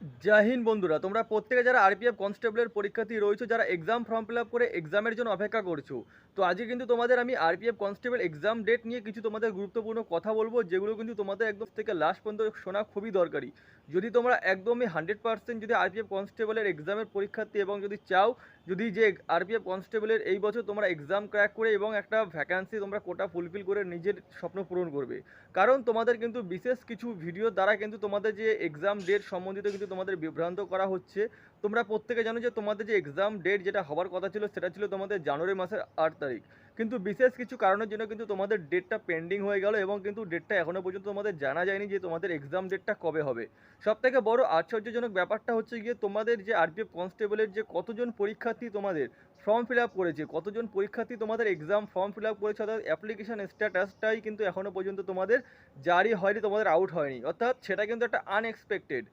জয় হিন্দ বন্ধুরা, তোমরা প্রত্যেকে যারা আরপিএফ কনস্টেবলের পরীক্ষার্থী রয়েছো, যারা এক্সাম ফর্ম ফিল আপ করে এক্সামের জন্য অপেক্ষা করছো। তো আজকে কিন্তু তোমাদের আমি আরপিএফ কনস্টেবল এক্সাম ডেট নিয়ে কিছু তোমাদের গুরুত্বপূর্ণ কথা বলবো, যেগুলো কিন্তু তোমাদের একদম থেকে লাস্ট পর্যন্ত শোনা খুবই দরকারি। যদি তোমরা একদমই 100% যদি আরপিএফ কনস্টেবলের এক্সামের পরীক্ষার্থী এবং যদি চাও যদি যে আরপিএফ কনস্টেবলের এই বছর তোমরা এক্সাম ক্র্যাক করে এবং একটা ভ্যাকান্সি তোমরা কোটা ফুলফিল করে নিজের স্বপ্ন পূরণ করবে। কারণ তোমাদের কিন্তু বিশেষ কিছু ভিডিও দ্বারা কিন্তু তোমাদের যে এক্সাম ডেট সম্বন্ধিত কিন্তু তোমাদের বিভ্রান্ত করা হচ্ছে। তোমরা প্রত্যেকে জানো যে তোমাদের যে এক্সাম ডেট যেটা হওয়ার কথা ছিল সেটা ছিল তোমাদের জানুয়ারি মাসের 8 তারিখ। কিন্তু বিশেষ কিছু কারণের জন্য কিন্তু তোমাদের ডেটটা পেন্ডিং হয়ে গেল এবং কিন্তু ডেটটা এখনও পর্যন্ত তোমাদের জানা যায়নি যে তোমাদের এক্সাম ডেটটা কবে হবে। সব থেকে বড় আশ্চর্যজনক ব্যাপারটা হচ্ছে গিয়ে তোমাদের যে আরপিএফ কনস্টেবলের যে কতজন পরীক্ষার্থী তোমাদের ফর্ম ফিল আপ করেছে, কতজন পরীক্ষার্থী তোমাদের এক্সাম ফর্ম ফিল আপ করেছে, অর্থাৎ অ্যাপ্লিকেশন স্ট্যাটাসটাই কিন্তু এখনও পর্যন্ত তোমাদের জারি হয়নি, তোমাদের আউট হয়নি। অর্থাৎ সেটা কিন্তু একটা আনএক্সপেক্টেড।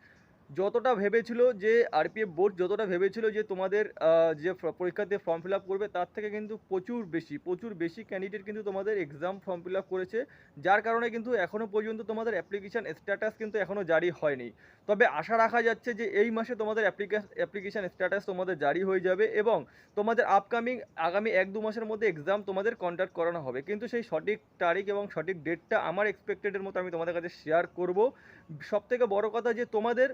যতটা ভেবেছিল যে আরপিএফ বোর্ড যতটা ভেবেছিল যে তোমাদের যে পরীক্ষার্থী ফর্ম ফিল আপ করবে তার থেকে কিন্তু প্রচুর বেশি ক্যান্ডিডেট কিন্তু তোমাদের এক্সাম ফর্ম ফিল আপ করেছে। যার কারণে কিন্তু এখনও পর্যন্ত তোমাদের অ্যাপ্লিকেশান স্ট্যাটাস কিন্তু এখনও জারি হয়নি। তবে আশা রাখা যাচ্ছে যে এই মাসে তোমাদের অ্যাপ্লিকেশান স্ট্যাটাস তোমাদের জারি হয়ে যাবে এবং তোমাদের আগামী 1-2 মাসের মধ্যে এক্সাম তোমাদের কন্ডাক্ট করানো হবে। কিন্তু সেই সঠিক তারিখ এবং সঠিক ডেটটা আমার এক্সপেক্টেডের মতো আমি তোমাদের কাছে শেয়ার করব। সবথেকে বড় কথা যে তোমাদের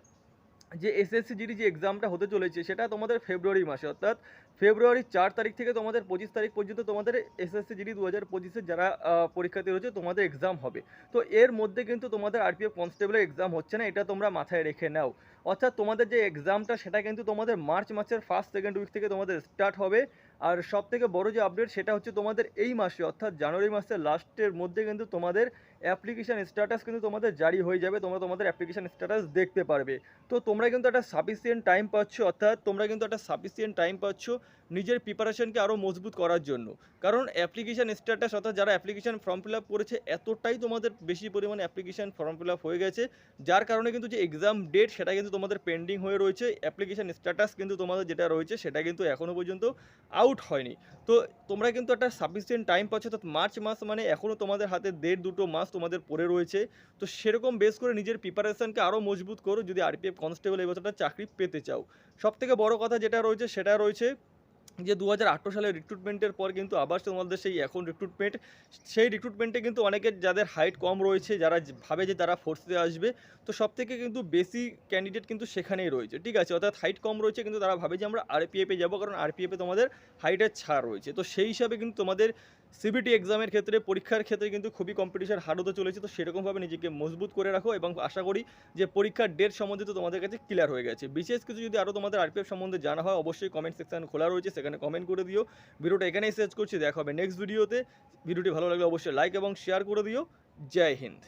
যে এসএসসি জিডি যে এক্সামটা হতে চলেছে সেটা তোমাদের ফেব্রুয়ারি মাসে, অর্থাৎ ফেব্রুয়ারি 4 তারিখ থেকে তোমাদের 25 তারিখ পর্যন্ত তোমাদের এসএসসি জিডি 2025-এর যারা পরীক্ষার্থী রয়েছে তোমাদের এক্সাম হবে। তো এর মধ্যে কিন্তু তোমাদের আরপিএফ কনস্টেবলের এক্সাম হচ্ছে না, এটা তোমরা মাথায় রেখে নাও। অর্থাৎ তোমাদের যে এক্সামটা সেটা কিন্তু তোমাদের মার্চ মাসের ফার্স্ট সেকেন্ড উইক থেকে তোমাদের স্টার্ট হবে। আর সব থেকে বড় যে আপডেট সেটা হচ্ছে তোমাদের এই মাসে অর্থাৎ জানুয়ারি মাসের লাস্টের মধ্যে কিন্তু তোমাদের অ্যাপ্লিকেশান স্ট্যাটাস কিন্তু তোমাদের জারি হয়ে যাবে, তোমরা তোমাদের অ্যাপ্লিকেশান স্ট্যাটাস দেখতে পারবে। তো তোমরা কিন্তু একটা সাফিসিয়েন্ট টাইম পাচ্ছ, অর্থাৎ তোমরা কিন্তু একটা সাফিসিয়েন্ট টাইম পাচ্ছ নিজের প্রিপারেশনকে আরও মজবুত করার জন্য। কারণ অ্যাপ্লিকেশান স্ট্যাটাস অর্থাৎ যারা অ্যাপ্লিকেশান ফর্ম ফিল আপ করেছে এতটাই তোমাদের বেশি পরিমাণে অ্যাপ্লিকেশান ফর্ম ফিল আপ হয়ে গেছে, যার কারণে কিন্তু যে এক্সাম ডেট সেটা কিন্তু তোমাদের পেন্ডিং হয়ে রয়েছে। অ্যাপ্লিকেশান স্ট্যাটাস কিন্তু তোমাদের যেটা রয়েছে সেটা কিন্তু এখনও পর্যন্ত আউট হয়নি। তো তোমরা কিন্তু একটা সাফিসিয়েন্ট টাইম পাচ্ছ, অর্থাৎ মার্চ মাস মানে এখনও তোমাদের হাতে 1.5-2 মাস তোমাদের পড়ে রয়েছে। তো সেরকম বেস করে নিজের প্রিপারেশনকে আরও মজবুত করো যদি আরপিএফ কনস্টেবল এই বছরটা চাকরি পেতে চাও। সবথেকে বড় কথা যেটা রয়েছে সেটা রয়েছে যে 2018 সালের রিক্রুটমেন্টের পর কিন্তু আবার তোমাদের সেই এখন রিক্রুটমেন্ট, সেই রিক্রুটমেন্টে কিন্তু অনেকের যাদের হাইট কম রয়েছে, যারা ভাবে যে তারা ফোর্সে আসবে, তো সব থেকে কিন্তু বেশি ক্যান্ডিডেট কিন্তু সেখানেই রয়েছে। ঠিক আছে, অর্থাৎ হাইট কম রয়েছে কিন্তু তারা ভাবে যে আমরা আরপিএফে যাবো, কারণ আরপিএফে তোমাদের হাইটের ছাড় রয়েছে। তো সেই হিসাবে কিন্তু তোমাদের সিবিটি এক্সামের ক্ষেত্রে পরীক্ষার ক্ষেত্রে কিন্তু খুবই কম্পিটিশন হার্ড হতে চলেছে। তো সেরকমভাবে নিজেকে মজবুত করে রাখো এবং আশা করি যে পরীক্ষার ডেট সম্বন্ধিত তোমাদের কাছে ক্লিয়ার হয়ে গেছে। বিশেষ কিছু যদি আরও তোমাদের আরপিএফ সম্বন্ধে জানা হয় অবশ্যই কমেন্ট সেকশন খোলা রয়েছে, সেখানে কমেন্ট করে দিও। ভিডিওটা এখানেই শেষ করছি, দেখা হবে নেক্সট ভিডিওতে। ভিডিওটি ভালো লাগলে অবশ্যই লাইক এবং শেয়ার করে দিও। জয় হিন্দ।